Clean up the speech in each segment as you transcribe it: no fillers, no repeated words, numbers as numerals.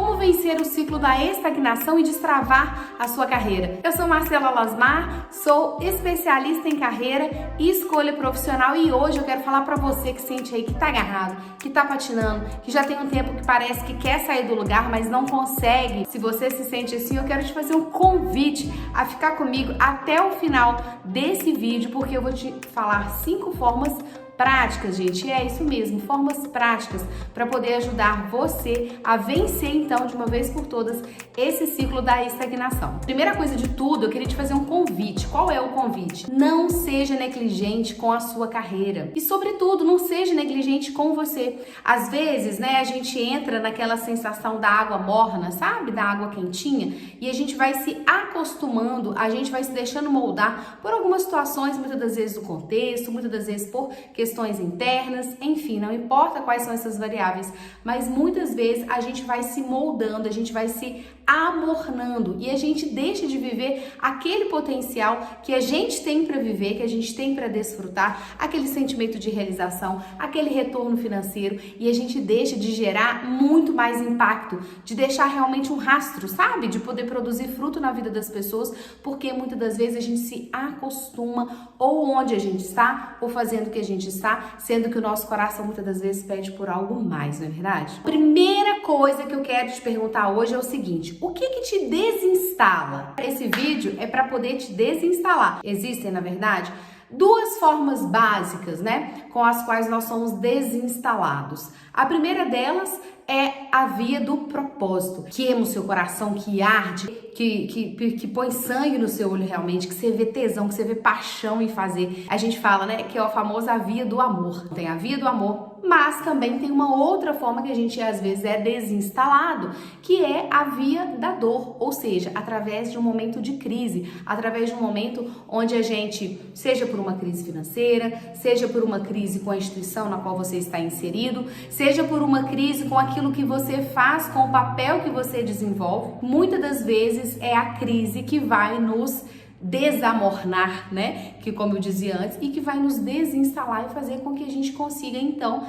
Como vencer o ciclo da estagnação e destravar a sua carreira. Eu sou Marcela Lasmar, sou especialista em carreira e escolha profissional e hoje eu quero falar para você que sente aí que tá agarrado, que tá patinando, que já tem um tempo que parece que quer sair do lugar, mas não consegue. Se você se sente assim, eu quero te fazer um convite a ficar comigo até o final desse vídeo, porque eu vou te falar 5 formas práticas, gente, é isso mesmo, formas práticas para poder ajudar você a vencer então de uma vez por todas esse ciclo da estagnação. Primeira coisa de tudo, eu queria te fazer um convite. Qual é o convite? Não seja negligente com a sua carreira e, sobretudo, não seja negligente com você. Às vezes, né, a gente entra naquela sensação da água morna, sabe? Da água quentinha, e a gente vai se acostumando, a gente vai se deixando moldar por algumas situações, muitas das vezes do contexto, muitas das vezes por questões internas, enfim, não importa quais são essas variáveis, mas muitas vezes a gente vai se moldando, a gente vai se amornando e a gente deixa de viver aquele potencial que a gente tem para viver, que a gente tem para desfrutar, aquele sentimento de realização, aquele retorno financeiro, e a gente deixa de gerar muito mais impacto, de deixar realmente um rastro, sabe? De poder produzir fruto na vida das pessoas, porque muitas das vezes a gente se acostuma ou onde a gente está, ou fazendo o que a gente está, sendo que o nosso coração muitas das vezes pede por algo mais, não é verdade? Primeira coisa que eu quero te perguntar hoje é o seguinte: o que te desinstala? Esse vídeo é para poder te desinstalar. Existem, na verdade, 2 formas básicas, né, com as quais nós somos desinstalados. A primeira delas é a via do propósito. Queima o seu coração, que arde, que põe sangue no seu olho realmente, que você vê tesão, que você vê paixão em fazer. A gente fala, né, que é a famosa via do amor. Tem a via do amor, mas também tem uma outra forma que a gente às vezes é desinstalado, que é a via da dor, ou seja, através de um momento de crise, através de um momento onde a gente, seja por uma crise financeira, seja por uma crise com a instituição na qual você está inserido, seja por uma crise com aquilo que você faz, com o papel que você desenvolve, muitas das vezes é a crise que vai nos desamornar, né? Que, como eu dizia antes, e que vai nos desinstalar e fazer com que a gente consiga então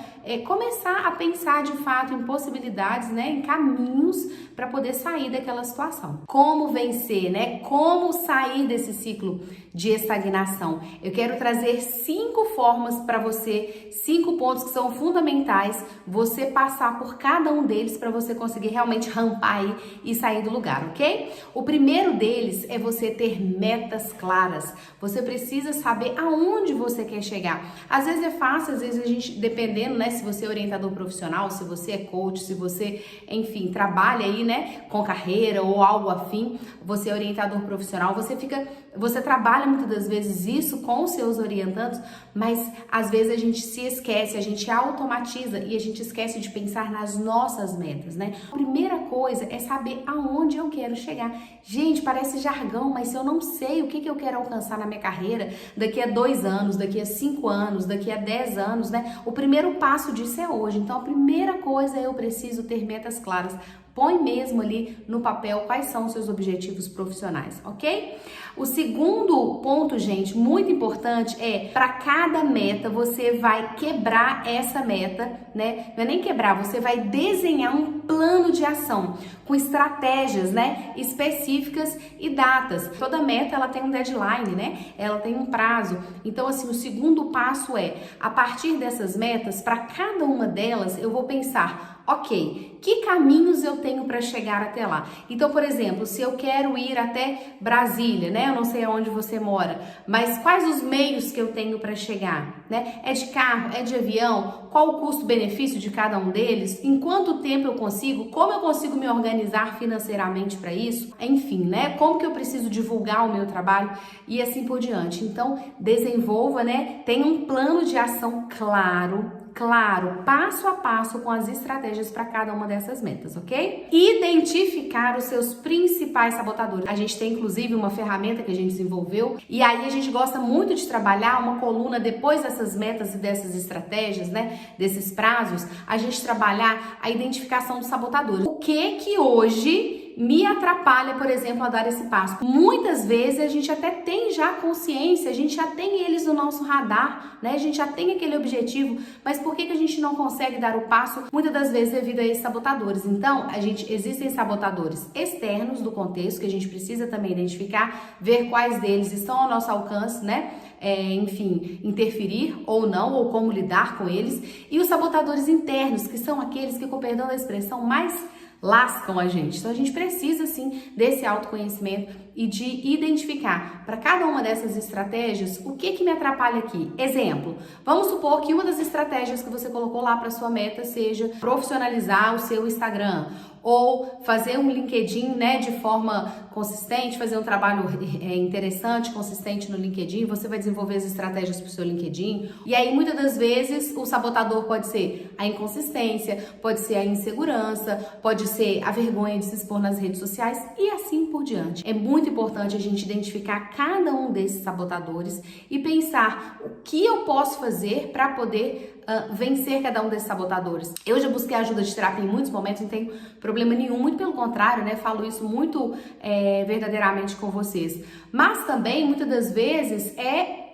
começar a pensar de fato em possibilidades, né? Em caminhos para poder sair daquela situação. Como vencer, né? Como sair desse ciclo de estagnação? Eu quero trazer 5 formas para você, 5 pontos que são fundamentais você passar por cada um deles para você conseguir realmente rampar aí e sair do lugar, ok? O primeiro deles é você ter metas claras. Você precisa saber aonde você quer chegar. Às vezes é fácil, às vezes a gente, dependendo, né, se você é orientador profissional, se você é coach, se você, enfim, trabalha aí, né, com carreira ou algo afim, você é orientador profissional, você trabalha muitas das vezes isso com os seus orientandos, mas às vezes a gente se esquece, a gente automatiza e a gente esquece de pensar nas nossas metas, né? A primeira coisa é saber aonde eu quero chegar. Gente, parece jargão, mas se eu não sei o que eu quero alcançar na minha carreira daqui a 2 anos, daqui a 5 anos, daqui a 10 anos, né? O primeiro passo disso é hoje. Então, a primeira coisa é eu preciso ter metas claras. Põe mesmo ali no papel quais são os seus objetivos profissionais, ok? O segundo ponto, gente, muito importante é, para cada meta, você vai quebrar essa meta, né? Não é nem quebrar, você vai desenhar um plano de ação com estratégias, né, específicas e datas. Toda meta, ela tem um deadline, né? Ela tem um prazo. Então, assim, o segundo passo é, a partir dessas metas, para cada uma delas, eu vou pensar, ok, que caminhos eu tenho para chegar até lá? Então, por exemplo, se eu quero ir até Brasília, né? Eu não sei aonde você mora, mas quais os meios que eu tenho para chegar, né? É de carro? É de avião? Qual o custo-benefício de cada um deles? Em quanto tempo eu consigo? Como eu consigo me organizar financeiramente para isso? Enfim, né? Como que eu preciso divulgar o meu trabalho? E assim por diante. Então, desenvolva, né? Tenha um plano de ação claro, passo a passo com as estratégias para cada uma dessas metas, ok? Identificar os seus principais sabotadores. A gente tem inclusive uma ferramenta que a gente desenvolveu e aí a gente gosta muito de trabalhar uma coluna depois dessas metas e dessas estratégias, né? Desses prazos, a gente trabalhar a identificação dos sabotadores. O que hoje me atrapalha, por exemplo, a dar esse passo. Muitas vezes a gente até tem já consciência, a gente já tem eles no nosso radar, né? A gente já tem aquele objetivo, mas por que a gente não consegue dar o passo? Muitas das vezes devido a esses sabotadores. Então, existem sabotadores externos do contexto que a gente precisa também identificar, ver quais deles estão ao nosso alcance, né? Enfim, interferir ou não, ou como lidar com eles. E os sabotadores internos, que são aqueles que, com perdão da expressão, mais lascam a gente. Então a gente precisa sim desse autoconhecimento e de identificar para cada uma dessas estratégias o que me atrapalha aqui. Exemplo, vamos supor que uma das estratégias que você colocou lá para sua meta seja profissionalizar o seu Instagram ou fazer um LinkedIn, né, de forma consistente, fazer um trabalho interessante, consistente no LinkedIn. Você vai desenvolver as estratégias para o seu LinkedIn. E aí, muitas das vezes, o sabotador pode ser a inconsistência, pode ser a insegurança, pode ser a vergonha de se expor nas redes sociais e assim por diante. É muito importante a gente identificar cada um desses sabotadores e pensar o que eu posso fazer para poder vencer cada um desses sabotadores. Eu já busquei ajuda de terapia em muitos momentos, não tenho problema nenhum, muito pelo contrário, né? Falo isso muito verdadeiramente com vocês. Mas também, muitas das vezes,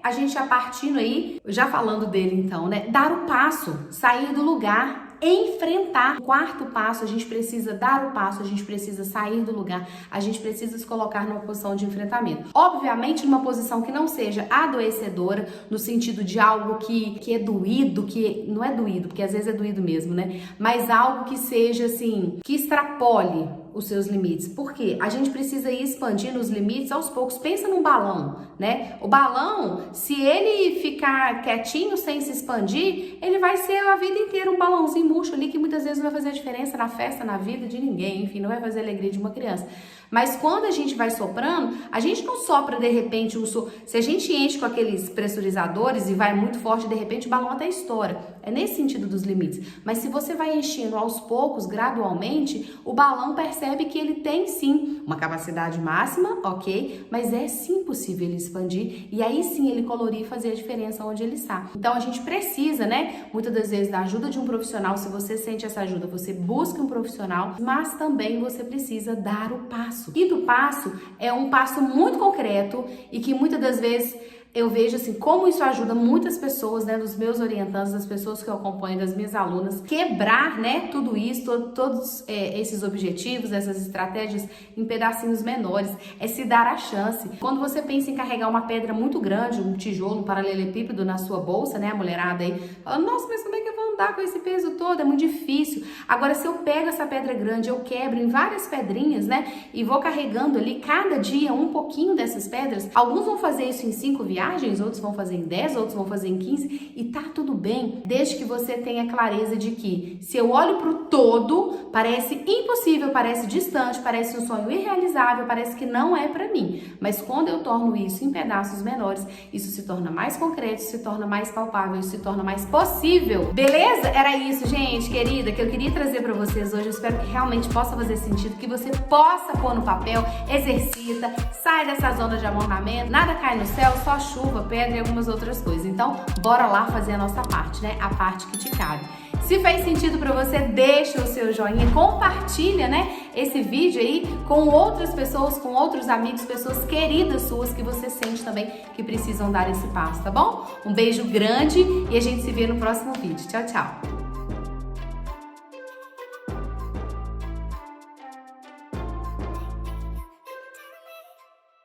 a gente já partindo aí, já falando dele então, né? Dar o passo, sair do lugar, enfrentar. O quarto passo, a gente precisa dar o passo, a gente precisa sair do lugar, a gente precisa se colocar numa posição de enfrentamento. Obviamente, numa posição que não seja adoecedora, no sentido de algo que é doído, que não é doído, porque às vezes é doído mesmo, né? Mas algo que seja assim, que extrapole os seus limites. Por quê? A gente precisa ir expandindo os limites aos poucos. Pensa num balão, né? O balão, se ele ficar quietinho, sem se expandir, ele vai ser a vida inteira um balãozinho murcho ali que muitas vezes não vai fazer diferença na festa, na vida de ninguém, enfim, não vai fazer a alegria de uma criança. Mas quando a gente vai soprando, a gente não sopra de repente, se a gente enche com aqueles pressurizadores e vai muito forte, de repente o balão até estoura. É nesse sentido dos limites. Mas se você vai enchendo aos poucos, gradualmente, o balão percebe que ele tem sim uma capacidade máxima, ok? Mas é sim possível ele expandir e aí sim ele colorir e fazer a diferença onde ele está. Então a gente precisa, né, muitas das vezes da ajuda de um profissional. Se você sente essa ajuda, você busca um profissional, mas também você precisa dar o passo. E do passo é um passo muito concreto e que muitas das vezes eu vejo assim como isso ajuda muitas pessoas, né, dos meus orientandos, das pessoas que eu acompanho, das minhas alunas, quebrar, né, tudo isso, todos esses objetivos, essas estratégias em pedacinhos menores, é se dar a chance. Quando você pensa em carregar uma pedra muito grande, um tijolo, um paralelepípedo na sua bolsa, né, a mulherada aí, fala, nossa, mas como é que eu vou andar com esse peso todo? É muito difícil. Agora, se eu pego essa pedra grande, eu quebro em várias pedrinhas, né, e vou carregando ali cada dia um pouquinho dessas pedras, alguns vão fazer isso em 5 viagens, outros vão fazer em 10, outros vão fazer em 15 e tá tudo bem, desde que você tenha clareza de que se eu olho pro todo, parece impossível, parece distante, parece um sonho irrealizável, parece que não é pra mim, mas quando eu torno isso em pedaços menores, isso se torna mais concreto, se torna mais palpável, se torna mais possível. Beleza? Era isso, gente, querida, que eu queria trazer pra vocês hoje. Eu espero que realmente possa fazer sentido, que você possa pôr no papel, exercita, sai dessa zona de amornamento, nada cai no céu, só chuva, pedra e algumas outras coisas. Então, bora lá fazer a nossa parte, né? A parte que te cabe. Se fez sentido pra você, deixa o seu joinha, compartilha, né, esse vídeo aí com outras pessoas, com outros amigos, pessoas queridas suas que você sente também que precisam dar esse passo, tá bom? Um beijo grande e a gente se vê no próximo vídeo. Tchau, tchau!